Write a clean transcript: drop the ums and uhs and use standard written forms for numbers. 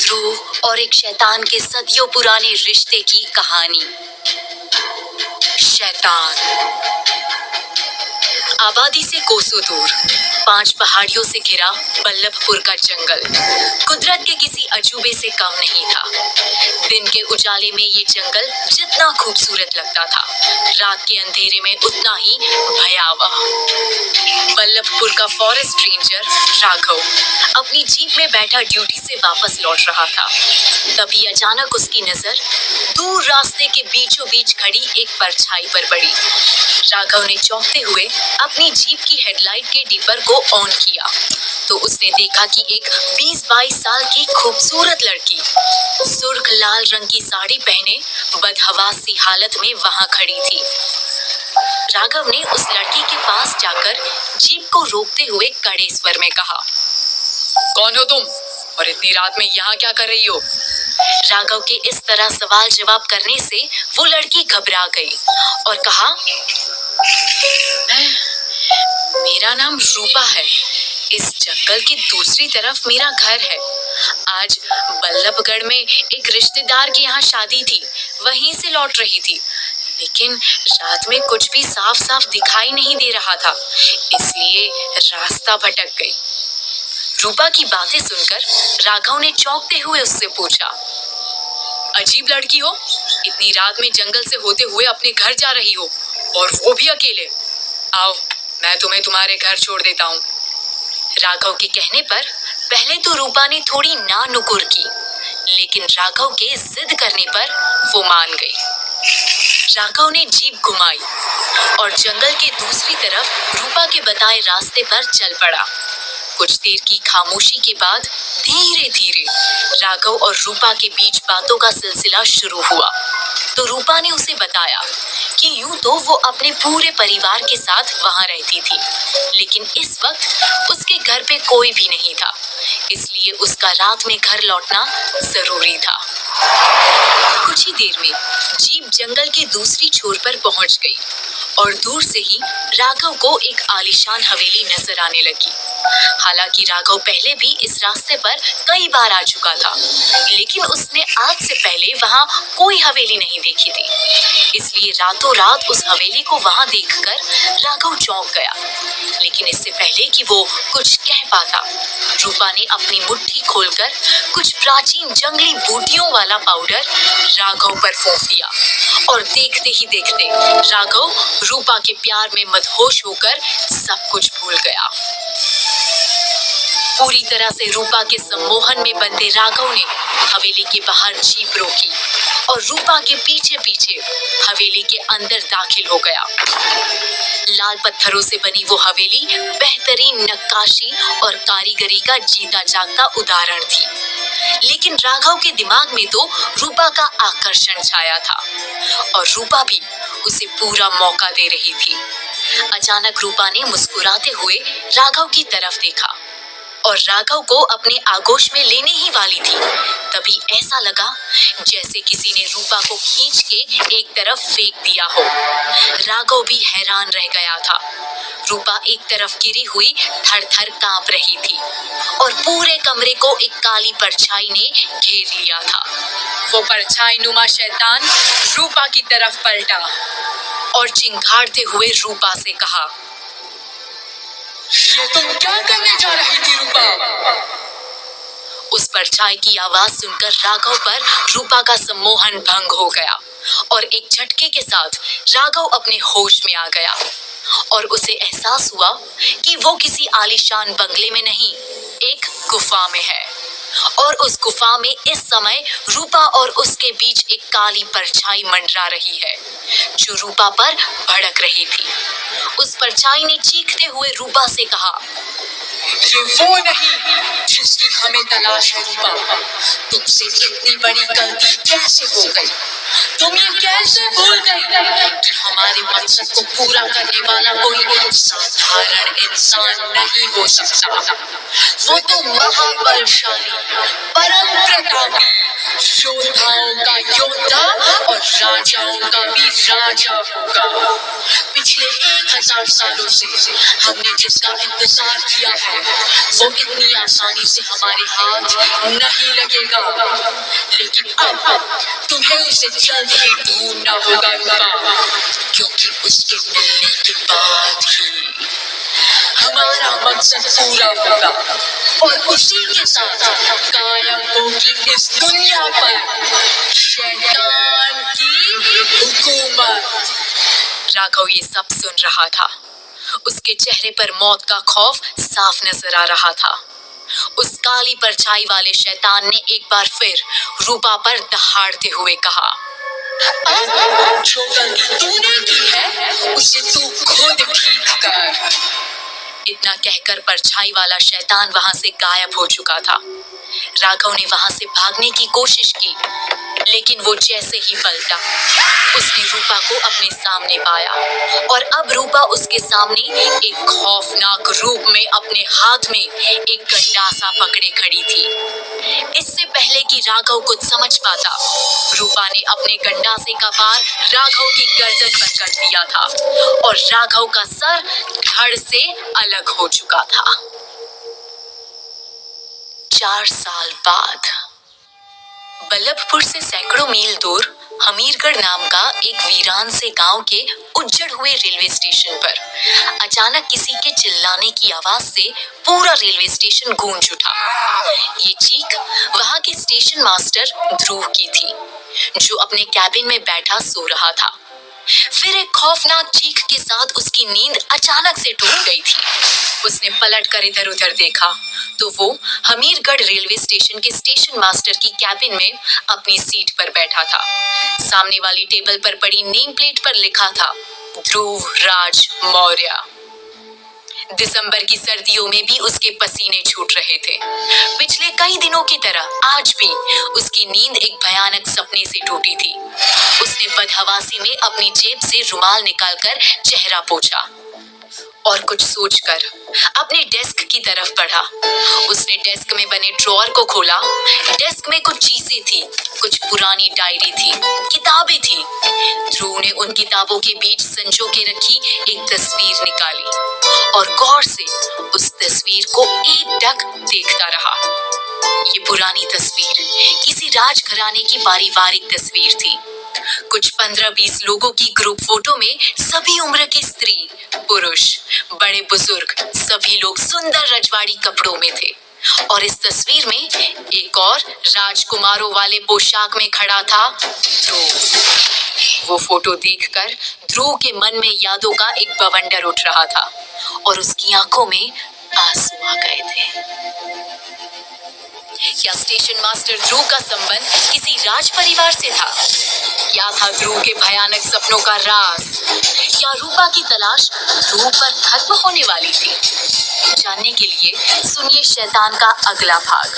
ध्रुव और एक शैतान के सदियों पुराने रिश्ते की कहानी। शैतान। आबादी से कोसों दूर 5 पहाड़ियों से घिरा बल्लभपुर का जंगल कुदरत के किसी अजूबे से कम नहीं था। दिन के उजाले में ये जंगल जितना खूबसूरत लगता था, रात के अंधेरे में उतना ही भयावह। बल्लभपुर का फॉरेस्ट रेंजर राघव अपनी जीप में बैठा ड्यूटी से वापस लौट रहा था। तभी अचानक उसकी नजर दूर रास्ते के बीचों बीच खड़ी एक परछाई पर पड़ी। राघव ने चौंकते हुए अपनी जीप की हेडलाइट के डिपर को ऑन किया तो उसने देखा कि एक 20-22 साल की खूबसूरत लड़की सुर्ख लाल रंग की साड़ी पहने बदहवास सी हालत में वहां खड़ी थी। राघव ने उस लड़की के पास जाकर जीप को रोकते हुए कड़े स्वर में कहा, कौन हो तुम और इतनी रात में यहाँ क्या कर रही हो? राघव के इस तरह सवाल जवाब करने से वो लड़की घबरा गई और कहा, मेरा नाम रूपा है। इस जंगल की दूसरी तरफ मेरा घर है। आज बल्लभगढ़ में एक रिश्तेदार के यहाँ शादी थी, वहीं से लौट रही थी, लेकिन रात में कुछ भी साफ साफ दिखाई नहीं दे रहा था, इसलिए रास्ता भटक गई। रूपा की बातें सुनकर राघव ने चौंकते हुए उससे पूछा, अजीब लड़की हो, इतनी रात में जंगल से होते हुए अपने घर जा रही हो और वो भी अकेले। आओ, मैं तुम्हें तुम्हारे घर छोड़ देता हूँ। राघव के कहने पर पहले तो रूपा ने थोड़ी ना नुकुर की, लेकिन राघव के जिद करने पर वो मान गई। राघव ने जीप घुमाई और जंगल के दूसरी तरफ रूपा के बताए रास्ते पर चल पड़ा। कुछ देर की खामोशी के बाद धीरे धीरे राघव और रूपा के बीच बातों का सिलसिला शुरू हुआ। तो रूपा ने उसे बताया कि यूं तो वो अपने पूरे परिवार के साथ वहां रहती थी, लेकिन इस वक्त उसके घर पे कोई भी नहीं था, इसलिए उसका रात में घर लौटना जरूरी था। कुछ ही देर में जीप जंगल के दूसरी छोर पर पहुंच गई और दूर से ही राघव को एक आलीशान हवेली नजर आने लगी। हालांकि राघव पहले भी इस रास्ते पर कई बार आ चुका था, लेकिन उसने आज से पहले वहां कोई हवेली नहीं देखी थी, इसलिए रातों रात उस हवेली को वहां देखकर राघव चौंक गया। लेकिन इससे पहले कि वो कुछ कह पाता, रूपा ने अपनी मुट्ठी खोलकर कुछ प्राचीन जंगली बूटियों वाला पाउडर राघव पर फूंक दिया और देखते ही देखते राघव रूपा के प्यार में मदहोश होकर सब कुछ भूल गया। पूरी तरह से रूपा के सम्मोहन में बंधे राघव ने हवेली के बाहर जीप रोकी और रूपा के पीछे पीछे हवेली के अंदर दाखिल हो गया। लाल पत्थरों से बनी वो हवेली बेहतरीन नक्काशी और कारीगरी का जीता जागता उदाहरण थी, लेकिन राघव के दिमाग में तो रूपा का आकर्षण छाया था और रूपा भी उसे पूरा मौका दे रही थी। अचानक रूपा ने मुस्कुराते हुए राघव की तरफ देखा और राघव को अपने आगोश में लेने ही वाली थी। तभी ऐसा लगा जैसे किसी ने रूपा को खींच के एक तरफ फेंक दिया हो। राघव भी हैरान रह गया था। रूपा एक तरफ गिरी हुई थर-थर कांप रही थी और पूरे कमरे को एक काली परछाई ने घेर लिया था। वो परछाई नुमा शैतान रूपा की तरफ पलटा और चिंगाड़ते हुए रूपा से कहा, ये तुम क्या करने जा रही थी रूपा? उस परछाई की आवाज सुनकर राघव पर रूपा का सम्मोहन भंग हो गया और एक झटके के साथ राघव अपने होश में आ गया और उसे एहसास हुआ कि वो किसी आलीशान बंगले में नहीं, एक गुफा में है और उस गुफा में इस समय रूपा और उसके बीच एक काली परछाई मंडरा रही है जो रूपा पर भड़क रही थी। उस परछाई ने चीखते हुए रूपा से कहा, ये वो नहीं जिसकी हमें तलाश है रूपा। तुमसे इतनी बड़ी गलती कैसे हो गई? तुम ये कैसे भूल गई कि हमारे मकसद को पूरा करने वाला कोई साधारण इंसान नहीं हो सकता। वो तो महाबलशाली, परम प्रतापी, योद्धाओं का योद्धा और राजाओं का भी राजा होगा। पिछले 1000 सालों से हमने जिसका इंतजार किया है वो इतनी आसानी से हमारे हाथ नहीं लगेगा, लेकिन अब तुम्हें उसे जल्द ही ढूंढना होगा रूपा, क्योंकि उसके मिलने के बाद ही हमारा मकसद पूरा होगा और उसी के साथ कायम होगी इस दुनिया पर शैतान की हुकूमत। राघव ये सब सुन रहा था। उसके चेहरे पर मौत का खौफ साफ नजर आ रहा था। उस काली परछाई वाले शैतान ने एक बार फिर रूपा पर दहाड़ते हुए कहा, जो गलती तूने की है उसे तू खुद ठीक कर। इतना कहकर परछाई वाला शैतान वहां से गायब हो चुका था। राघव ने वहां से भागने की कोशिश की, लेकिन वो जैसे ही पलटा उसने रूपा को अपने सामने पाया और अब रूपा उसके सामने एक खौफनाक रूप में अपने हाथ में एक गंडासा पकड़े खड़ी थी। इससे पहले कि राघव कुछ समझ पाता, रूपा ने अपने गंडासे का वार राघव की गर्दन पर कर दिया था और राघव का सर धड़ से अलग हो चुका था। 4 साल बाद बल्लभपुर से सैकड़ों मील दूर हमीरगढ़ नाम का एक वीरान से गांव के उज्जड़ हुए रेलवे स्टेशन पर अचानक किसी के चिल्लाने की आवाज से पूरा रेलवे स्टेशन गूंज उठा। ये चीख वहां के स्टेशन मास्टर ध्रुव की थी, जो अपने कैबिन में बैठा सो रहा था। फिर एक खौफनाक चीख के साथ उसकी नींद अचानक से टूट गई थी। उसने पलट कर इधर उधर देखा तो वो हमीरगढ़ रेलवे स्टेशन के स्टेशन मास्टर की कैबिन में अपनी सीट पर बैठा था। सामने वाली टेबल पर पड़ी नेम प्लेट पर लिखा था, ध्रुव राज मौर्य। दिसंबर की सर्दियों में भी उसके पसीने छूट रहे थे। पिछले कई दिनों की तरह आज भी उसकी नींद एक भयानक सपने से टूटी थी। उसने बदहवासी में अपनी जेब से रुमाल निकालकर चेहरा पोंछा और कुछ सोचकर अपने डेस्क की तरफ बढ़ा। उसने डेस्क में बने ड्रॉअर को खोला। डेस्क में कुछ चीजें थी, कुछ पुरानी डायरी थी, किताबें थी। ध्रुव ने उन किताबों के बीच संजो के रखी एक तस्वीर निकाली और गौर से उस तस्वीर को एकटक देखता रहा। ये पुरानी तस्वीर किसी राजघराने की पारिवारिक तस्वीर थी। कुछ 15-20 लोगों की ग्रुप फोटो में सभी उम्र की स्त्री, पुरुष, बड़े बुजुर्ग सभी लोग सुंदर रजवाड़ी कपड़ों में थे और इस तस्वीर में एक और राजकुमारों वाले पोशाक में खड़ा था ध्रुव। वो फोटो देखकर ध्रुव के मन में यादों का एक बवंडर उठ रहा था और उसकी आंखों में आंसू आ गए थे। क्या स्टेशन मास्टर ध्रुव का संबंध किसी राज परिवार से था? क्या था ध्रुव के भयानक सपनों का राज? क्या रूपा की तलाश ध्रुव पर खत्म होने वाली थी? जानने के लिए सुनिए शैतान का अगला भाग।